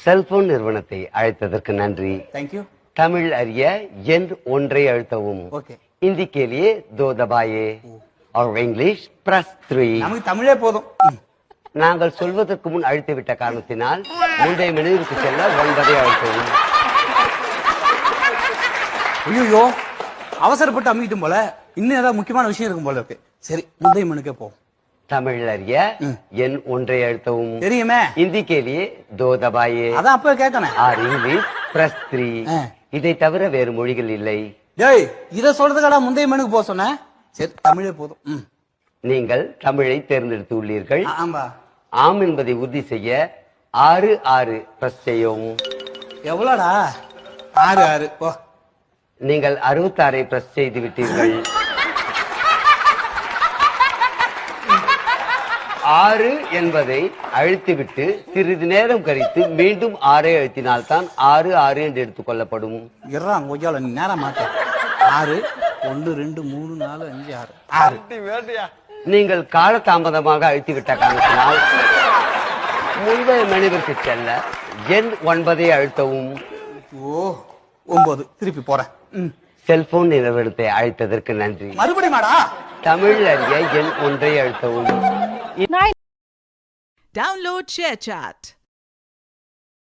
Cellphone நிறுவனத்தை அழைத்ததற்கு நன்றி. தேங்க்யூ. தமிழ் அறிய எண் ஒன்றை அழுத்தவும். ஓகே. हिंदी के लिए 2 दबाइए और इंग्लिश प्रेस 3. நமக்கு தமிழே போதும். நாங்கள் சொல்வதற்கு முன் அழுத்திவிட்ட காரணத்தினால் முந்தைய மெனுவிற்கு செல்ல 9ஐ அழுத்தவும். ஐயோ, அவசரப்பட்டு அமைக்கிட்டும் போல. இன்னும் ஏதாவது முக்கியமான விஷயம் இருக்கும் போல இருக்கு. சரி, முந்தைய மெனுக்கே போ. தமிழ் அறிய எண் ஒன்றை அழுத்தவும். தெரியுமே. हिंदी के लिए 2 दबाइए. அதான் அப்ப கேட்கணும். और इंग्लिश प्रेस 3. இதை தவிர வேறு மொழிகள் இல்லை. டேய், இத சொல்றதுக்கடா முந்தைய மெனுக்கு போக சொன்ன? சரி, தமிழே போதும். நீங்கள் தமிழை தேர்ந்தெடுத்து உள்ளீர்கள். ஆமா. ஆம் என்பதை உறுதி செய்ய 6 பிரஸ் செய்யவும். எவ்வளோடா? 6 போ. நீங்கள் 66ஐ பிரஸ் செய்து விட்டீர்கள். 6 என்பதை அழுத்திவிட்டு சிறிது நேரம் கழித்து மீண்டும் 6ஐ அழுத்தினால்தான் 6 என்று எடுத்துக் கொள்ளப்படும். இறான் கொய்யால நீ நேரம் மாட்ட. 6 1 2 3 4 5 6. நீங்கள் காலதாமதமாக அழுத்திவிட்ட காரணத்தினால் முந்தைய மெனுவிற்கு செல்ல எண் 9ஐ அழுத்தவும். ஓ, 9. திருப்பி போறேன். செல்போன் நிறுவனத்தை அழைத்ததற்கு நன்றி. மறுபடியுமாடா? தமிழ் அறிய எண் ஒன்றை அழுத்தவும். Download ShareChat.